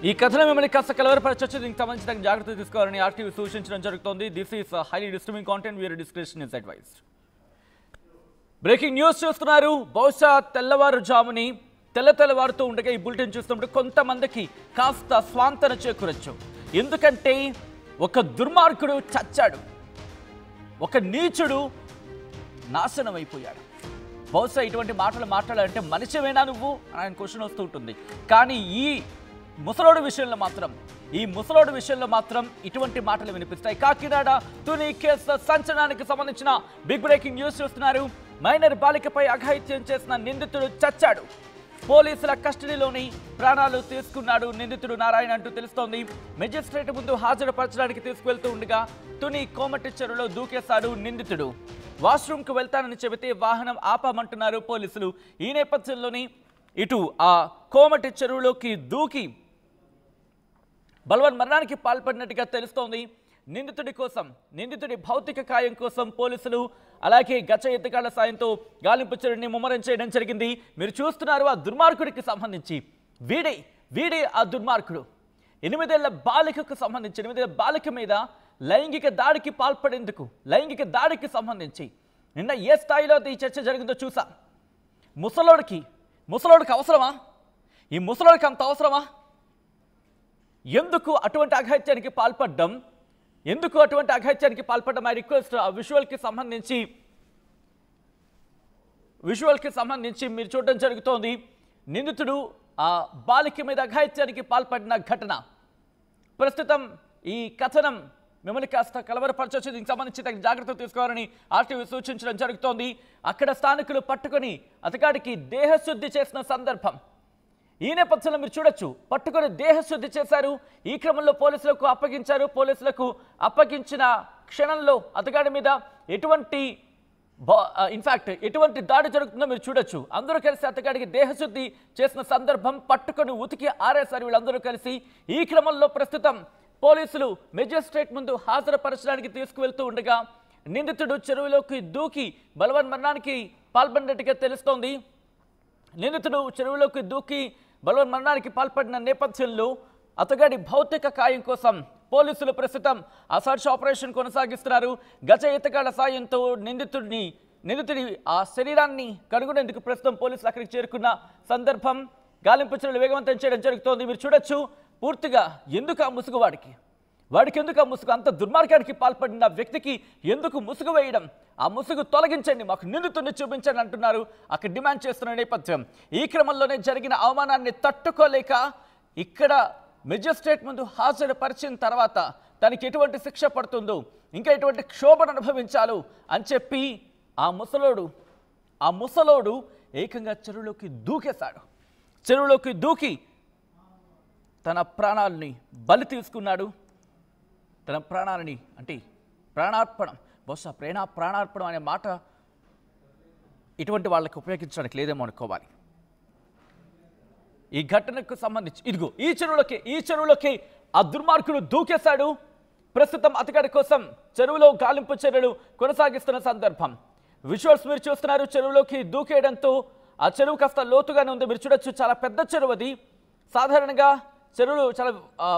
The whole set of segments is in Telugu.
ఈ కథనం మిమ్మల్ని కాస్త కలవరపరచొచ్చు. దీనికి సంబంధించిన జాగ్రత్తలు తీసుకోవాలని ఆర్టీవీ సూచించడం జరుగుతోంది. This is highly disturbing content. Viewer description is advised. Breaking news చూస్తున్నారు. బహుశా తెల్లవారుజాముని తెల్లవారుతూ ఉండగా ఈ బులెటిన్ చూస్తున్నప్పుడు కొంతమందికి కాస్త స్వాంతన చేకూరొచ్చు. ఎందుకంటే ఒక దుర్మార్గుడు చచ్చాడు, ఒక నీచుడు నాశనం అయిపోయాడు. బహుశా ఇటువంటి మాటలు మాట్లాడాలంటే మనిషివేనా నువ్వు అని ఆయన క్వశ్చన్ వస్తూ ఉంటుంది. కానీ ఈ ముసలోడు విషయంలో మాత్రం ఇటువంటి మాటలు వినిపిస్తాయి. కాకినాడ తుని కేసు సంచలనానికి సంబంధించిన బిగ్ బ్రేకింగ్ న్యూస్ చూస్తున్నారు. మైనర్ బాలికపై అఘాయిత్యం చేసిన నిందితుడు చచ్చాడు. పోలీసుల కస్టడీలోని ప్రాణాలు తీసుకున్నాడు నిందితుడు నారాయణ అంటూ తెలుస్తోంది. మెజిస్ట్రేట్ ముందు హాజరుపరచడానికి తీసుకువెళ్తూ ఉండగా తుని కోమటి చెరువులో దూకేశాడు నిందితుడు. వాష్రూమ్కు వెళ్తానని చెబితే వాహనం ఆపామంటున్నారు పోలీసులు. ఈ నేపథ్యంలోని ఇటు ఆ కోమటి చెరువులోకి దూకి బలవన్ మరణానికి పాల్పడినట్టుగా తెలుస్తోంది. నిందితుడి భౌతిక కాయం కోసం పోలీసులు అలాగే గజ ఎత్తుకాళ్ల సాయంతో గాలింపు చర్యని ముమ్మరం చేయడం జరిగింది. మీరు చూస్తున్నారు ఆ దుర్మార్గుడికి సంబంధించి వీడే ఆ దుర్మార్గుడు. 8 ఏళ్ల బాలికకు సంబంధించి 8 ఏళ్ల బాలిక మీద లైంగిక దాడికి సంబంధించి నిన్న ఏ స్థాయిలో ఈ చర్చ జరిగిందో చూసా. ముసలోడికి అవసరమా? ఈ ముసలోడికి అంత అవసరమా? ఎందుకు అటువంటి అఘాయిత్యానికి పాల్పడ్డం? ఐ రిక్వెస్ట్ విజువల్కి సంబంధించి మీరు చూడడం జరుగుతోంది. నిందితుడు ఆ బాలిక మీద అఘాయిత్యానికి పాల్పడిన ఘటన. ప్రస్తుతం ఈ కథనం మిమ్మల్ని కాస్త కలవరపరచవచ్చు. దీనికి సంబంధించి తగిన జాగ్రత్తలు తీసుకోవాలని ఆర్టీవీ సూచించడం జరుగుతోంది. అక్కడ స్థానికులు పట్టుకొని అతగాడికి దేహశుద్ధి చేసిన సందర్భం. ఈ నేపథ్యంలో మీరు చూడొచ్చు, పట్టుకొని దేహశుద్ధి చేశారు. ఈ క్రమంలో పోలీసులకు అప్పగించారు. పోలీసులకు అప్పగించిన క్షణంలో అతగాడి మీద ఎటువంటి దాడి జరుగుతుందో మీరు చూడొచ్చు. అందరూ కలిసి అతగాడికి దేహశుద్ధి చేసిన సందర్భం. పట్టుకొని ఉతికి ఆరేశారు వీళ్ళందరూ కలిసి. ఈ క్రమంలో ప్రస్తుతం పోలీసులు మెజిస్ట్రేట్ ముందు హాజరుపరచడానికి తీసుకువెళ్తూ ఉండగా నిందితుడు చెరువులోకి దూకి బలవన్ మరణానికి పాల్పడినట్టుగా తెలుస్తోంది. నిందితుడు చెరువులోకి దూకి బలవన్ మరణానికి పాల్పడిన నేపథ్యంలో అతగాడి భౌతిక కాయం కోసం పోలీసులు ప్రస్తుతం ఆ సర్చ్ ఆపరేషన్ కొనసాగిస్తున్నారు. గజ ఈతగాళ్ల సాయంతో నిందితుడి ఆ శరీరాన్ని కనుగొనేందుకు ప్రస్తుతం పోలీసులు అక్కడికి చేరుకున్న సందర్భం. గాలింపు చర్యలు వేగవంతం చేయడం జరుగుతోంది. మీరు చూడొచ్చు పూర్తిగా ఎందుకు ఆ ముసుగు వాడికి ఎందుకు ఆ ముసుగు? అంత దుర్మార్గానికి పాల్పడిన వ్యక్తికి ఎందుకు ముసుగు వేయడం? ఆ ముసుగు తొలగించండి, మాకు నిందితుడిని చూపించండి అంటున్నారు. అక్కడ డిమాండ్ చేస్తున్న నేపథ్యం. ఈ క్రమంలోనే జరిగిన అవమానాన్ని తట్టుకోలేక ఇక్కడ మెజిస్ట్రేట్ ముందు హాజరుపరిచిన తర్వాత తనకి ఎటువంటి శిక్ష పడుతుందో, ఇంకా ఎటువంటి క్షోభను అనుభవించాలో అని చెప్పి ఆ ముసలోడు ఏకంగా చెరువులోకి దూకేశాడు. చెరువులోకి దూకి తన ప్రాణాలని బలి తీసుకున్నాడు. తన ప్రాణాలని అంటే ప్రాణార్పణం, బహుశా ప్రాణార్పణం అనే మాట ఇటువంటి వాళ్ళకి ఉపయోగించడానికి లేదేమో అనుకోవాలి. ఈ ఘటనకు సంబంధించి ఇదిగో ఈ చెరువులోకి ఆ దుర్మార్గుడు దూకేశాడు. ప్రస్తుతం అతగాడి కోసం చెరువులో గాలింపు చర్యలు కొనసాగిస్తున్న సందర్భం. విజువల్స్ మీరు చూస్తున్నారు. చెరువులోకి దూకేయడంతో ఆ చెరువు కాస్త లోతుగానే ఉంది. మీరు చూడొచ్చు, చాలా పెద్ద చెరువు అది. సాధారణంగా చెరువులు చాలా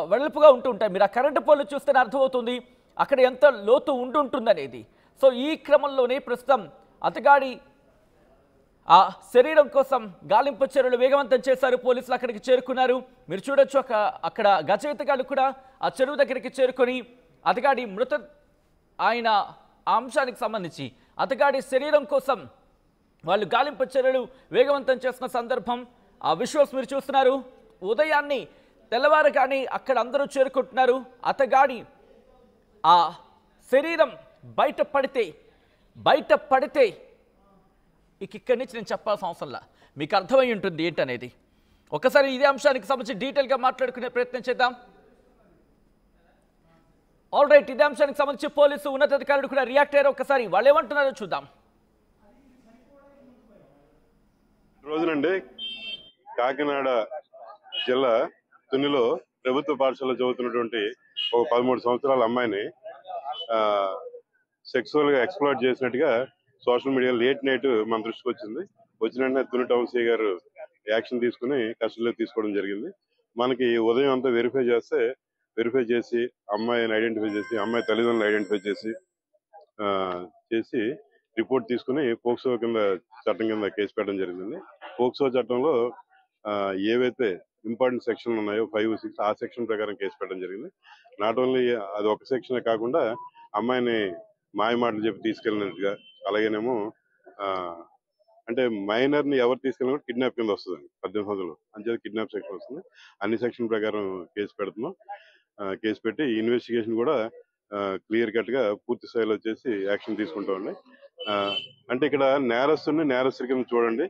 వెడల్పుగా ఉంటుంటాయి. మీరు ఆ కరెంటు పోలు చూస్తేనే అర్థమవుతుంది అక్కడ ఎంత లోతు ఉంటుందనేది. సో ఈ క్రమంలోనే ప్రస్తుతం అతగాడి ఆ శరీరం కోసం గాలింపు చర్యలు వేగవంతం చేశారు. పోలీసులు అక్కడికి చేరుకున్నారు. మీరు చూడొచ్చు అక్కడ గజ ఈతగాళ్లు కూడా ఆ చెరువు దగ్గరికి చేరుకొని అతగాడి ఆయన ఆ అంశానికి సంబంధించి అతగాడి శరీరం కోసం వాళ్ళు గాలింపు చర్యలు వేగవంతం చేస్తున్న సందర్భం. ఆ విజువల్స్ మీరు చూస్తున్నారు. ఉదయాన్ని తెల్లవారుగానే అక్కడ అందరూ చేరుకుంటున్నారు. అతగాడి ఆ శరీరం బయట పడితే ఇక్కడి నుంచి నేను చెప్పాల్సిన అవసరంలా మీకు అర్థమై ఉంటుంది ఏంటనేది. ఒకసారి ఇదే అంశానికి సంబంధించి డీటెయిల్గా మాట్లాడుకునే ప్రయత్నం చేద్దాం. ఆల్ రైట్, ఇదే అంశానికి సంబంధించి పోలీసు ఉన్నతాధికారులు కూడా రియాక్ట్ అయ్యారు. ఒకసారి వాళ్ళు ఏమంటున్నారో చూద్దాం. రోజునండి కాకినాడ జిల్లా తునిలో ప్రభుత్వ పాఠశాలలో చదువుతున్నటువంటి ఒక 13 సంవత్సరాల అమ్మాయిని సెక్సువల్ గా ఎక్స్ప్లోర్ చేసినట్టుగా సోషల్ మీడియా లేట్ నైట్ మన దృష్టికి వచ్చింది. వచ్చిన వెంటనే తుని టౌన్ సీ గారు యాక్షన్ తీసుకుని కస్టడీలో తీసుకోవడం జరిగింది. మనకి ఉదయం అంతా వెరిఫై చేసి అమ్మాయిని ఐడెంటిఫై చేసి అమ్మాయి తల్లిదండ్రులను ఐడెంటిఫై చేసి రిపోర్ట్ తీసుకుని పోక్సో చట్టం కింద కేసు పెట్టడం జరిగింది. పోక్సో చట్టంలో ఏవైతే ఇంపార్టెంట్ సెక్షన్లు ఉన్నాయో 5, 6 ఆ సెక్షన్ ప్రకారం కేసు పెట్టడం జరిగింది. నాట్ ఓన్లీ అది ఒక సెక్షనే కాకుండా అమ్మాయిని మాయ మాటలు చెప్పి తీసుకెళ్ళినట్టుగా, అలాగేనేమో అంటే మైనర్ ని ఎవరు తీసుకెళ్ళినా కూడా కిడ్నాప్ కింద వస్తుంది. 18 సంవత్సరాలు అంతే కిడ్నాప్ సెక్షన్ వస్తుంది. అన్ని సెక్షన్ ప్రకారం కేసు పెడుతున్నాం. కేసు పెట్టి ఇన్వెస్టిగేషన్ కూడా క్లియర్ కట్ గా పూర్తి స్థాయిలో చేసి యాక్షన్ తీసుకుంటామండి. అంటే ఇక్కడ నేరస్తుడి కింద చూడండి.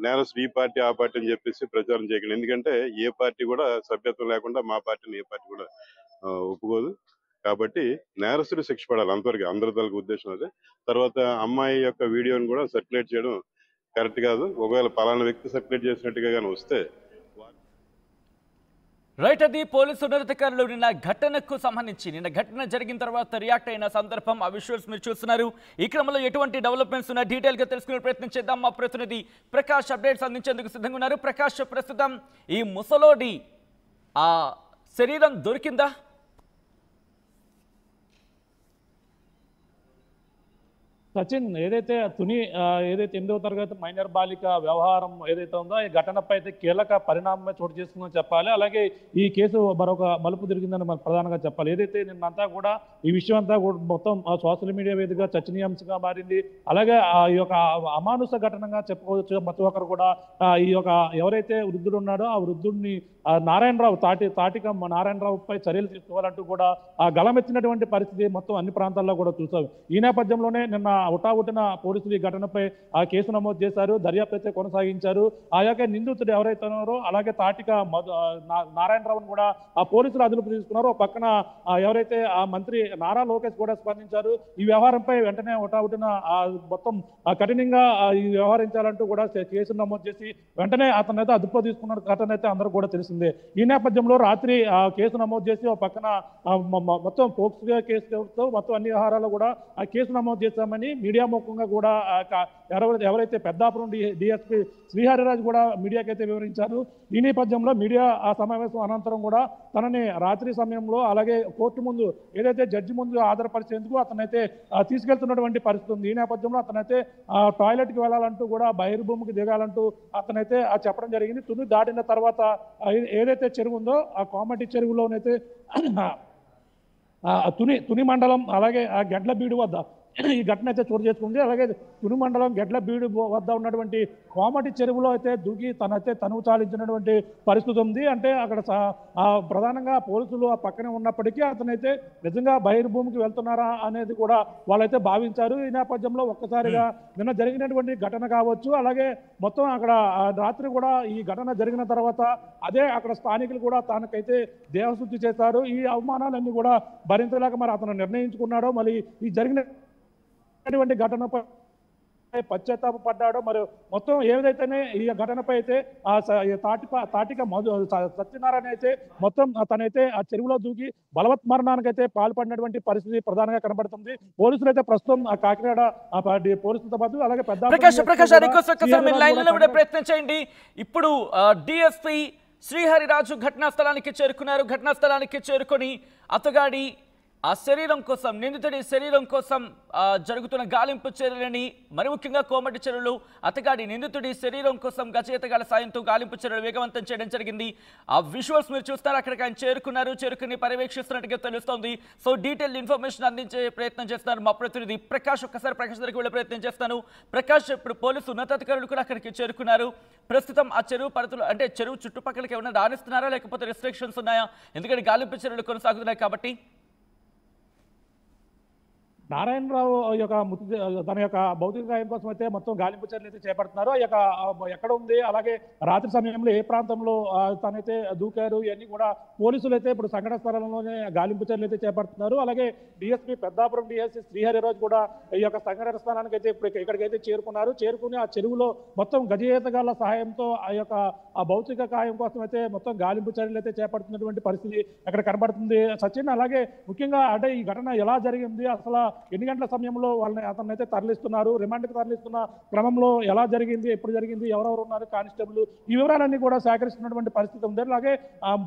నేరస్తుడు ఈ పార్టీ ఆ పార్టీ అని చెప్పేసి ప్రచారం చేయకండి. ఎందుకంటే ఏ పార్టీ కూడా సభ్యత్వం లేకుండా మా పార్టీని ఏ పార్టీ కూడా ఒప్పుకోదు. కాబట్టి నేరస్తుడు శిక్ష పడాలి, అంతవరకు అందరి తలకు ఉద్దేశం అదే. తర్వాత అమ్మాయి యొక్క వీడియోని కూడా సర్క్యులేట్ చేయడం కరెక్ట్ కాదు. ఒకవేళ పలానా వ్యక్తి సర్క్యులేట్ చేసినట్టుగా కానీ వస్తే రైట్. అది పోలీసు ఉన్నతాధికారులు నిన్న ఘటనకు సంబంధించి నిన్న ఘటన జరిగిన తర్వాత రియాక్ట్ అయిన సందర్భం ఆ విజువల్స్ మీరు చూస్తున్నారు. ఈ క్రమంలో ఎటువంటి డెవలప్మెంట్స్ ఉన్నా డీటెయిల్ గా తెలుసుకునే ప్రయత్నం చేద్దాం. మా ప్రతినిధి ప్రకాష్ అప్డేట్స్ అందించేందుకు సిద్ధంగా ఉన్నారు. ప్రకాష్, ప్రస్తుతం ఈ ముసలోడి ఆ శరీరం దొరికిందా? సచిన్, ఏదైతే ఏదైతే 8వ తరగతి మైనర్ బాలిక వ్యవహారం ఏదైతే ఉందో ఈ ఘటనపై అయితే కీలక పరిణామమే చోటు చేసుకుందని చెప్పాలి. అలాగే ఈ కేసు మరొక మలుపు తిరిగిందని మనం ప్రధానంగా చెప్పాలి. ఏదైతే నిన్నంతా కూడా ఈ విషయం అంతా కూడా మొత్తం సోషల్ మీడియా వేదికగా చర్చనీయాంశంగా మారింది. అలాగే ఈ యొక్క అమానుష ఘటనగా చెప్పుకోవచ్చు. ప్రతి ఒక్కరు కూడా ఈ యొక్క ఎవరైతే వృద్ధుడు ఉన్నాడో ఆ వృద్ధుడిని నారాయణరావు తాటిక నారాయణరావుపై చర్యలు తీసుకోవాలంటూ కూడా గళమెత్తినటువంటి పరిస్థితి మొత్తం అన్ని ప్రాంతాల్లో కూడా చూసాం. ఈ నేపథ్యంలోనే నిన్న ఉటావుటిన పోలీసులు ఈ ఘటనపై కేసు నమోదు చేశారు. దర్యాప్తు అయితే కొనసాగించారు. ఆ యొక్క నిందితుడు ఎవరైతే ఉన్నారో అలాగే తాటిక నారాయణరావును కూడా ఆ పోలీసులు అదుపు తీసుకున్నారు. పక్కన ఎవరైతే ఆ మంత్రి నారా లోకేష్ కూడా స్పందించారు. ఈ వ్యవహారంపై వెంటనే ఉటావుటిన మొత్తం కఠినంగా ఈ వ్యవహరించాలంటూ కూడా కేసు నమోదు చేసి వెంటనే అతనైతే అదుపులో తీసుకున్న ఘటన అయితే అందరూ కూడా తెలిసిందే. ఈ నేపథ్యంలో రాత్రి కేసు నమోదు చేసి ఒక పక్కన మొత్తం పోక్సో కేసుతో మొత్తం అన్ని వ్యవహారాలు కూడా ఆ కేసు నమోదు చేశామని మీడియా ముఖంగా కూడా ఎవరైతే పెద్దాపురం డిఎస్పీ శ్రీహరిరాజు కూడా మీడియాకైతే వివరించారు. ఈ నేపథ్యంలో మీడియా ఆ సమావేశం అనంతరం కూడా తనని రాత్రి సమయంలో అలాగే కోర్టు ముందు ఏదైతే జడ్జి ముందు ఆధారపరిచేందుకు అతనైతే తీసుకెళ్తున్నటువంటి పరిస్థితి ఉంది. ఈ నేపథ్యంలో అతనైతే టాయిలెట్కి వెళ్ళాలంటూ కూడా బహిర్భూమికి దిగాలంటూ అతనైతే చెప్పడం జరిగింది. తుని దాటిన తర్వాత ఏదైతే చెరువు ఉందో ఆ కోమటి చెరువులోనైతే తుని మండలం అలాగే ఆ గెడ్లబీడు వద్ద ఈ ఘటన అయితే చోటు చేసుకుంది. అలాగే తుని మండలం గెడ్లబీడు వద్ద ఉన్నటువంటి కోమటి చెరువులో అయితే దూకి తనైతే తనువు చాలించినటువంటి పరిస్థితి ఉంది. అంటే అక్కడ ప్రధానంగా పోలీసులు ఆ పక్కనే ఉన్నప్పటికీ అతనైతే నిజంగా బహిర్భూమికి వెళ్తున్నారా అనేది కూడా వాళ్ళైతే భావించారు. ఈ నేపథ్యంలో ఒక్కసారిగా నిన్న జరిగినటువంటి ఘటన కావచ్చు, అలాగే మొత్తం అక్కడ రాత్రి కూడా ఈ ఘటన జరిగిన తర్వాత అదే అక్కడ స్థానికులు కూడా తనకైతే దేహశుద్ధి చేశారు. ఈ అవమానాలన్నీ కూడా భరించలేక మరి అతను నిర్ణయించుకున్నాడో మరి ఈ జరిగినటువంటి ఘటనపై పశ్చాత్తాపడ్డాడో మరి మొత్తం ఏదైతేనే ఈ ఘటనపై అయితే తాటిక సత్యనారాయణ అయితే మొత్తం తనైతే ఆ చెరువులో దూకి బలవత్ మరణానికైతే పాల్పడినటువంటి పరిస్థితి ప్రధానంగా కనబడుతుంది. పోలీసులు అయితే ప్రస్తుతం ఆ కాకినాడ పోలీసులతో పాటు అలాగే ప్రయత్నం చేయండి. ఇప్పుడు డిఎస్పీ శ్రీహరిరాజు ఘటనా స్థలానికి చేరుకున్నారు. ఘటనా స్థలానికి చేరుకొని అతగాడి ఆ శరీరం కోసం నిందితుడి శరీరం కోసం జరుగుతున్న గాలింపు చర్యలని మరి ముఖ్యంగా కోమటి చర్యలు అతగాడి నిందితుడి శరీరం కోసం గజయితగాల సాయంతో గాలింపు చర్యలు వేగవంతం చేయడం జరిగింది. ఆ విజువల్స్ మీరు చూస్తారు. అక్కడికి ఆయన చేరుకుని పర్యవేక్షిస్తున్నట్టుగా తెలుస్తోంది. సో డీటెయిల్ ఇన్ఫర్మేషన్ అందించే ప్రయత్నం చేస్తున్నారు మా ప్రతినిధి ప్రకాష్. ఒక్కసారి ప్రకాష్ దగ్గరికి వెళ్ళే ప్రయత్నం చేస్తాను. ప్రకాష్, ఇప్పుడు పోలీసు ఉన్నతాధికారులు కూడా అక్కడికి చేరుకున్నారు. ప్రస్తుతం ఆ చెరువు పరిధిలో అంటే చెరువు చుట్టుపక్కలకి ఏమైనా రాణిస్తున్నారా లేకపోతే రెస్ట్రిక్షన్స్ ఉన్నాయా? ఎందుకంటే గాలింపు చర్యలు కొనసాగుతున్నాయి కాబట్టి. నారాయణరావు యొక్క తన యొక్క భౌతిక గాయం కోసం అయితే మొత్తం గాలింపు చర్యలు అయితే చేపడుతున్నారు. ఆ యొక్క ఎక్కడ ఉంది, అలాగే రాత్రి సమయంలో ఏ ప్రాంతంలో తనైతే దూకారు, ఇవన్నీ కూడా పోలీసులు అయితే ఇప్పుడు సంఘటన స్థలంలోనే గాలింపు చర్యలు అయితే చేపడుతున్నారు. అలాగే డిఎస్పీ పెద్దాపురం డిఎస్పీ శ్రీహరిరాజు కూడా ఈ యొక్క సంఘటన స్థలానికి అయితే ఇప్పుడు ఇక్కడికైతే చేరుకుని ఆ చెరువులో మొత్తం గజయితగాళ్ల సహాయంతో ఆ యొక్క ఆ భౌతిక గాయం కోసం అయితే మొత్తం గాలింపు చర్యలు అయితే చేపడుతున్నటువంటి పరిస్థితి అక్కడ కనబడుతుంది సచిన్. అలాగే ముఖ్యంగా అంటే ఈ ఘటన ఎలా జరిగింది, అసలు ఎన్ని గంటల సమయంలో వాళ్ళని అతన్ని అయితే తరలిస్తున్నారు, రిమాండ్కి తరలిస్తున్న క్రమంలో ఎలా జరిగింది, ఎప్పుడు జరిగింది, ఎవరెవరు ఉన్నారు, కానిస్టేబుల్, ఈ వివరాలన్నీ కూడా సేకరిస్తున్నటువంటి పరిస్థితి ఉంది. అలాగే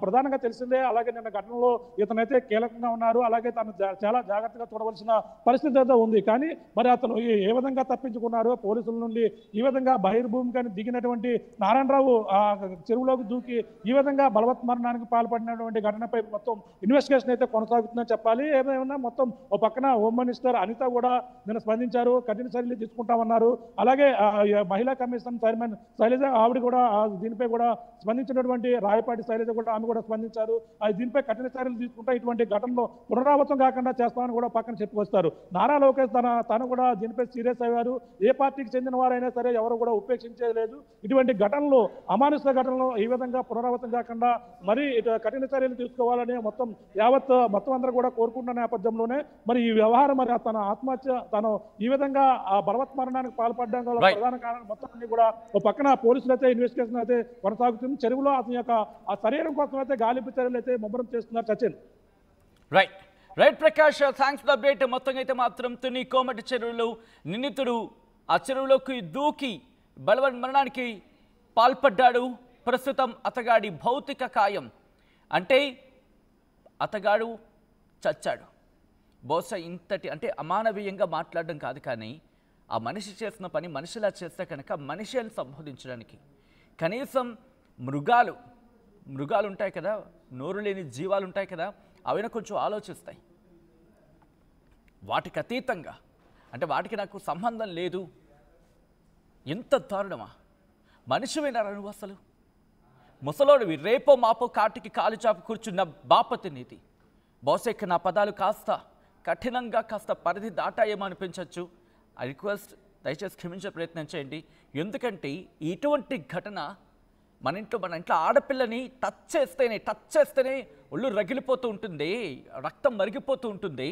ప్రధానంగా తెలిసిందే, అలాగే నిన్న ఘటనలో ఇతనైతే కీలకంగా ఉన్నారు, అలాగే తను చాలా జాగ్రత్తగా చూడవలసిన పరిస్థితి అయితే ఉంది. కానీ మరి అతను ఏ విధంగా తప్పించుకున్నారు, పోలీసుల నుండి ఈ విధంగా బహిర్భూమికని దిగినటువంటి నారాయణరావు ఆ చెరువులోకి దూకి ఈ విధంగా బలవత్ మరణానికి పాల్పడినటువంటి ఘటనపై మొత్తం ఇన్వెస్టిగేషన్ అయితే కొనసాగుతుందని చెప్పాలి. ఏమైనా మొత్తం ఓ పక్కన హోమ్ మినిస్టర్ అనిత కూడా నిన్న స్పందించారు, కఠిన చర్యలు తీసుకుంటామన్నారు. అలాగే మహిళా కమిషన్ చైర్మన్ శైలజ ఆవిడ కూడా దీనిపై కూడా స్పందించినటువంటి రాయపాటి శైలజ కూడా ఆమె కూడా స్పందించారు. దీనిపై కఠిన చర్యలు తీసుకుంటా ఇటువంటి ఘటనలో పునరావృతం కాకుండా చేస్తామని కూడా పక్కన చెప్పుకొస్తారు. నారా లోకేష్ తను కూడా దీనిపై సీరియస్ అయ్యారు. ఏ పార్టీకి చెందిన వారైనా సరే ఎవరు కూడా ఉపేక్షించేది. ఇటువంటి ఘటనలు, అమానుష ఘటనలు ఈ విధంగా పునరావృతం కాకుండా మరి కఠిన చర్యలు తీసుకోవాలని మొత్తం అందరూ కూడా కోరుకుంటున్న నేపథ్యంలోనే మరి ఈ వ్యవహారం, మరి తన ఆత్మహత్య, తను ఈ విధంగా ఆ బలవత్ మరణానికి పాల్పడడం గల ప్రధాన కారణం మొత్తం అన్ని కూడా ఒక పక్కన పోలీసులు అయితే ఇన్వెస్టిగేషన్ అయితే కొనసాగుతుంది. చెరువులో అతని యొక్క ఆ శరీరం కోసం అయితే గాలింపు చర్యలు అయితే ముమ్మరం చేస్తున్నారు. Sachin. Right Prakash, thanks for update. మొత్తంగా అయితే మాత్రం తుని కోమటి చెరువులో నిందితుడు ఆ చెరువులోకి దూకి బలవన్ మరణానికి పాల్పడ్డాడు. ప్రస్తుతం అతగాడి భౌతిక కాయం, అంటే అతగాడు చచ్చాడు. బహుశా ఇంతటి అంటే అమానవీయంగా మాట్లాడడం కాదు, కానీ ఆ మనిషి చేసిన పని మనిషిలా చేస్తే కనుక మనిషి అని సంబోధించడానికి కనీసం మృగాలు ఉంటాయి కదా, నోరు లేని జీవాలు ఉంటాయి కదా, అవినా కొంచెం ఆలోచిస్తాయి. వాటికి అతీతంగా అంటే వాటికి నాకు సంబంధం లేదు, ఎంత దారుణమా? మనిషి వినారా నువ్వు? అసలు ముసలోడివి, రేపో మాపో కాటికి కాలు చాపు కూర్చున్న బాపతి నీతి. బహుశా నా పదాలు కాస్త కఠినంగా కాస్త పరిధి దాటాయేమో అనిపించవచ్చు. ఐ రిక్వెస్ట్, దయచేసి క్షమించే ప్రయత్నం చేయండి. ఎందుకంటే ఇటువంటి ఘటన మన ఇంట్లో ఆడపిల్లని టచ్ చేస్తేనే ఒళ్ళు రగిలిపోతూ ఉంటుంది, రక్తం మరిగిపోతూ ఉంటుంది.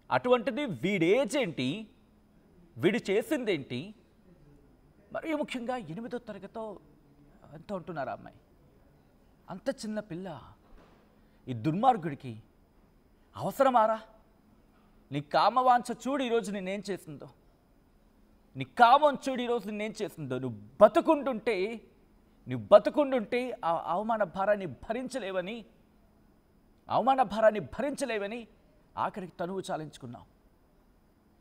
అటువంటిది వీడి ఏజ్ ఏంటి, వీడు చేసిందేంటి? మరీ ముఖ్యంగా 8వ తరగతితో ఎంత ఉంటున్నారు అమ్మాయి, అంత చిన్న పిల్ల. ఈ దుర్మార్గుడికి అవసరమారా? నీ కామవాంఛ చూడు ఈరోజు నేనేం చేసిందో, నీ కామం చూడు ఈరోజు నేనేం చేసిందో. నువ్వు బతుకుండుంటే ఆ అవమాన భారాన్ని భరించలేవని ఆఖరికి తనువు చాలించుకున్నావు.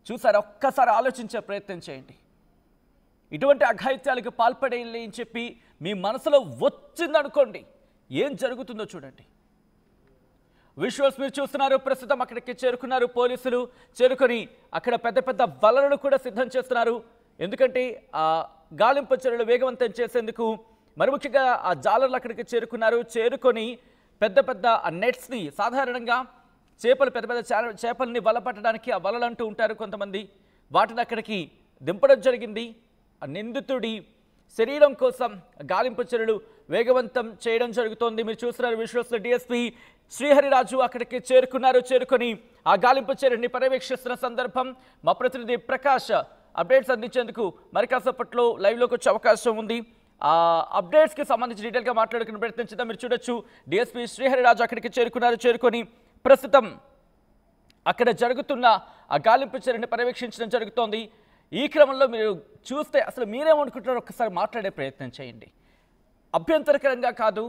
చూసారా? ఒక్కసారి ఆలోచించే ప్రయత్నం చేయండి. ఇటువంటి అఘాయిత్యాలకు పాల్పడేయాలి అని చెప్పి మీ మనసులో వచ్చిందనుకోండి, ఏం జరుగుతుందో చూడండి. విజువల్స్ మీరు చూస్తున్నారు. ప్రస్తుతం అక్కడికి చేరుకున్నారు పోలీసులు. చేరుకొని అక్కడ పెద్ద పెద్ద వలలను కూడా సిద్ధం చేస్తున్నారు. ఎందుకంటే ఆ గాలింపు చర్యలు వేగవంతం చేసేందుకు మరి ముఖ్యంగా ఆ జాలర్లు అక్కడికి చేరుకున్నారు. చేరుకొని పెద్ద పెద్ద నెట్స్ని, సాధారణంగా పెద్ద పెద్ద చేపల్ని వల పట్టడానికి ఆ వలలు అంటూ ఉంటారు కొంతమంది, వాటిని అక్కడికి దింపడం జరిగింది. ఆ నిందితుడి శరీరం కోసం గాలింపు చర్యలు వేగవంతం చేయడం జరుగుతోంది. మీరు చూస్తున్నారు విజువల్స్లో డిఎస్పీ శ్రీహరిరాజు అక్కడికి చేరుకొని ఆ గాలింపు చర్యని పర్యవేక్షిస్తున్న సందర్భం మా ప్రతినిధి ప్రకాష్ అప్డేట్స్ అందించేందుకు మరి కాసేపట్లో లైవ్లోకి వచ్చే అవకాశం ఉంది. ఆ అప్డేట్స్కి సంబంధించి డీటెయిల్గా మాట్లాడుకునే ప్రయత్నం చేద్దాం. మీరు చూడొచ్చు డిఎస్పీ శ్రీహరిరాజు అక్కడికి చేరుకొని ప్రస్తుతం అక్కడ జరుగుతున్న ఆ గాలింపు చర్యని పర్యవేక్షించడం జరుగుతోంది. ఈ క్రమంలో మీరు చూస్తే అసలు మీరేమనుకుంటున్నారో ఒక్కసారి మాట్లాడే ప్రయత్నం చేయండి. అభ్యంతరకరంగా కాదు,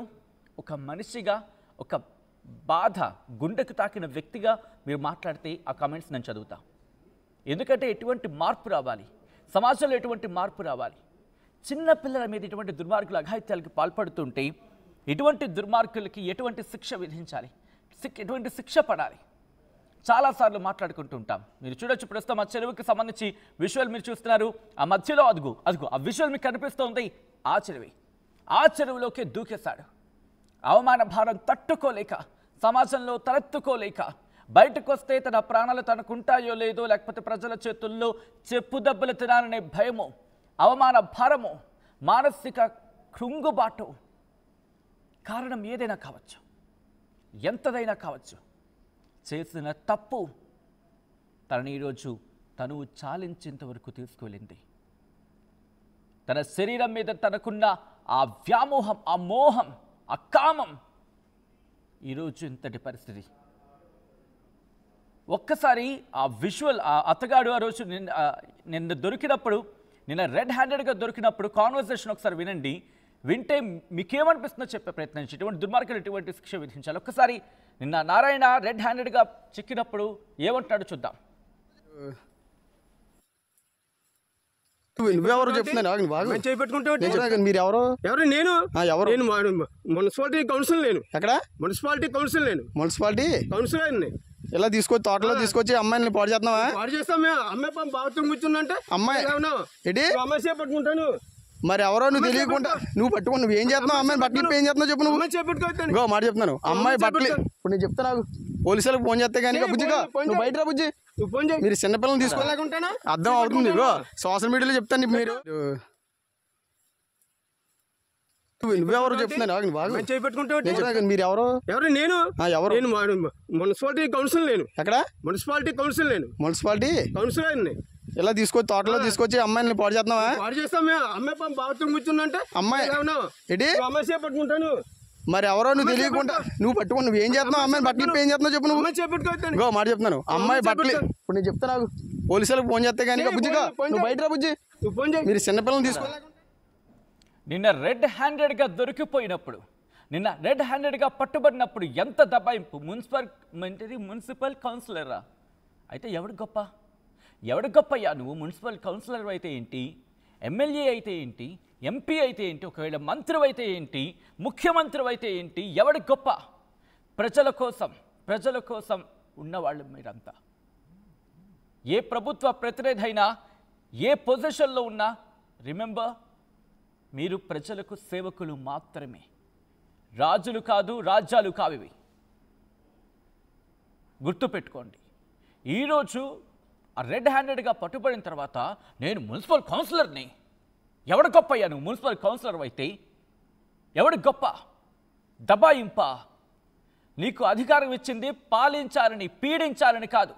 ఒక మనిషిగా, ఒక బాధ గుండెకు తాకిన వ్యక్తిగా మీరు మాట్లాడితే ఆ కామెంట్స్ నేను చదువుతా. ఎందుకంటే ఎటువంటి మార్పు రావాలి, సమాజంలో ఎటువంటి మార్పు రావాలి. చిన్న పిల్లల మీద ఇటువంటి దుర్మార్గుల అఘాయిత్యాలకు పాల్పడుతుంటే ఇటువంటి దుర్మార్గులకి ఎటువంటి శిక్ష విధించాలి, ఎటువంటి శిక్ష పడాలి, చాలాసార్లు మాట్లాడుకుంటూ ఉంటాం. మీరు చూడొచ్చు ప్రస్తుతం ఆ చెరువుకి సంబంధించి విజువల్ మీరు చూస్తున్నారు. ఆ మధ్యలో అదుగు ఆ విజువల్ మీకు కనిపిస్తోంది. ఆ చెరువులోకి దూకేశాడు. అవమాన భారం తట్టుకోలేక, సమాజంలో తలెత్తుకోలేక బయటకు వస్తే తన ప్రాణాలు తనకుంటాయో లేదో, లేకపోతే ప్రజల చేతుల్లో చెప్పు దెబ్బలు తినాలనే భయము, అవమాన భారము, మానసిక కృంగుబాటు, కారణం ఏదైనా కావచ్చు, ఎంతదైనా కావచ్చు. చేసిన తప్పు తనని ఈరోజు తనువు చాలించేంత వరకు తీసుకువెళ్ళింది. తన శరీరం మీద తనకున్న ఆ వ్యామోహం, ఆ మోహం, ఆ కామం ఈరోజు ఇంతటి పరిస్థితి. ఒక్కసారి ఆ విజువల్ ఆ అత్తగాడు ఆ రోజు నిన్న దొరికినప్పుడు నిన్న రెడ్ హ్యాండెడ్గా దొరికినప్పుడు కాన్వర్సేషన్ ఒకసారి వినండి. వింటే మీకేమనిపిస్తుందో చెప్పే ప్రయత్నించి ఇటువంటి దుర్మార్గులు ఎటువంటి శిక్ష విధించాలి. ఒక్కసారి నిన్న నారాయణ రెడ్ హ్యాండెడ్గా చిక్కినప్పుడు ఏమంటున్నాడు చూద్దాం. నువ్వెవరు చెప్తున్నాను మీరు ఎవరు? నేను మున్సిపాలిటీ కౌన్సిల్. నేను ఎక్కడ? Municipality council. నేను మున్సిపాలిటీ కౌన్సిలర్. ఇలా తీసుకొచ్చి తోటలో తీసుకొచ్చి అమ్మాయిని పాడు చేస్తున్నావా? పాడు చేస్తాం. అమ్మాయి బాత్రూమ్ కూర్చుందంటే అమ్మాయి ఏంటి అమ్మాయి పట్టుకుంటాను. మరి ఎవరో నువ్వు తెలియకుండా నువ్వు పట్టుకుని నువ్వు ఏం చేస్తున్నావు? అమ్మాయి బట్టలు ఏం చేస్తున్నావు చెప్పు. నువ్వు చేపెట్టుకో మాట చెప్తున్నాను. అమ్మాయి బట్టలు ఇప్పుడు నేను చెప్తా నాకు పోలీసులకు ఫోన్ చేస్తే కానీ బుజ్జిగా నువ్వు బయట రా బుజ్జి. మీరు చిన్నపిల్లలు తీసుకోలేకుంటానా అర్థం అవుతుంది. సోషల్ మీడియాలో చెప్తాను మీరు. నువ్వెవరు చెప్తున్నాను మీరు ఎవరు? నేను మున్సిపాలిటీ కౌన్సిల్. నేను ఎక్కడ? Municipality council. నేను మున్సిపాలిటీ కౌన్సిలర్. ఇలా తీసుకొచ్చి తోటలో తీసుకొచ్చి అమ్మాయిని పాడు చేస్తున్నావా? పాడు చేస్తాం. అమ్మాయి బాత్రూమ్ కూర్చుందంటే అమ్మాయి ఏంటి అమ్మాయి పట్టుకుంటాను. మరి ఎవరో నువ్వు తెలియకుండా నువ్వు పట్టుకుని నువ్వు ఏం చేస్తున్నావు? అమ్మాయి బట్టలు ఏం చేస్తున్నావు చెప్పు. నువ్వు చేపెట్టుకో మాట చెప్తున్నాను. అమ్మాయి బట్టలు ఇప్పుడు నేను చెప్తా నాకు పోలీసులకు ఫోన్ చేస్తే కానీ బుజ్జిగా నువ్వు బయట రా బుజ్జి. మీరు చిన్నపిల్లలు తీసుకోలేకుండా నిన్న రెడ్ హ్యాండెడ్గా దొరికిపోయినప్పుడు నిన్న రెడ్ హ్యాండెడ్గా పట్టుబడినప్పుడు ఎంత దబాయింపు. మున్సిపల్ కౌన్సిలరా అయితే ఎవడు గొప్ప? ఎవడు గొప్పయ్యా? నువ్వు మున్సిపల్ కౌన్సిలర్ అయితే ఏంటి, ఎమ్మెల్యే అయితే ఏంటి, ఎంపీ అయితే ఏంటి, ఒకవేళ మంత్రి అయితే ఏంటి, ముఖ్యమంత్రి అయితే ఏంటి, ఎవడి గొప్ప? ప్రజల కోసం ఉన్నవాళ్ళు మీరంతా. ఏ ప్రభుత్వ ప్రతినిధి అయినా ఏ పొజిషన్లో ఉన్నా రిమెంబర్, మీరు ప్రజలకు సేవకులు మాత్రమే. రాజులు కాదు, రాజ్యాలు కావివి. గుర్తుపెట్టుకోండి. ఈరోజు ఆ రెడ్ హ్యాండెడ్గా పట్టుబడిన తర్వాత నేను మున్సిపల్ కౌన్సిలర్ని. ఎవడు గొప్ప అయ్యా? నువ్వు మున్సిపల్ కౌన్సిలర్ అయితే ఎవడు గొప్ప? దబాయింప. నీకు అధికారం ఇచ్చింది పాలించాలని, పీడించాలని కాదు.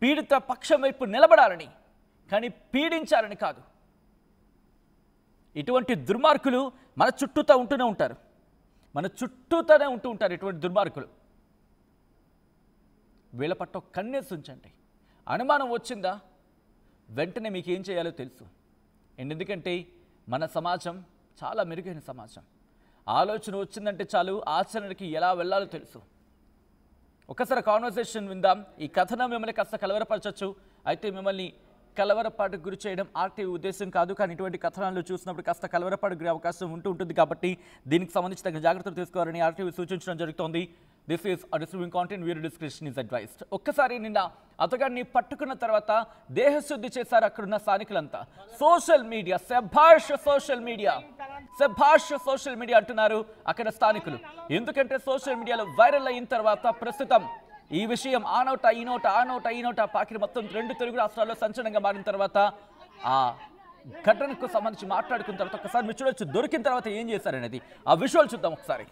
పీడిత పక్షం వైపు నిలబడాలని, కానీ పీడించాలని కాదు. ఇటువంటి దుర్మార్గులు మన చుట్టూతో ఉంటూనే ఉంటారు. ఇటువంటి దుర్మార్గులు. వీళ్ళ పట్ల కన్నేసి ఉంచండి. అనుమానం వచ్చిందా వెంటనే మీకు ఏం చేయాలో తెలుసు. ఎందుకంటే మన సమాజం చాలా మెరుగైన సమాజం. ఆలోచన వచ్చిందంటే చాలు ఆచరణకి ఎలా వెళ్ళాలో తెలుసు. ఒకసారి కాన్వర్సేషన్ విందాం. ఈ కథనం మిమ్మల్ని కాస్త కలవరపరచచ్చు. అయితే మిమ్మల్ని కలవరపాటుకు గురి చేయడం ఆర్టీవీ ఉద్దేశం కాదు. కానీ ఇటువంటి కథనాలు చూసినప్పుడు కాస్త కలవరపాటుకు గురే అవకాశం ఉంటుంది. కాబట్టి దీనికి సంబంధించి తగిన జాగ్రత్తలు తీసుకోవాలని ఆర్టీవీ సూచించడం జరుగుతోంది. This is distributing content, viewer description is advised. ఒక్కసారి నిన్న అతగాడిని పట్టుకున్న తర్వాత దేహశుద్ధి చేశారు అక్కడున్న స్థానికులంతా. సోషల్ మీడియా శభాష్ సోషల్ మీడియా అంటున్నారు అక్కడ స్థానికులు. ఎందుకంటే సోషల్ మీడియాలో వైరల్ అయిన తర్వాత ప్రస్తుతం ఈ విషయం ఆ నోట పాకిరి మొత్తం 2 తెలుగు రాష్ట్రాల్లో సంచలనంగా మారిన తర్వాత ఆ ఘటనకు సంబంధించి మాట్లాడుకున్న తర్వాత ఒకసారి మీరు చూడొచ్చు దొరికిన తర్వాత ఏం చేశారనేది. ఆ విజువల్ చూద్దాం ఒకసారి.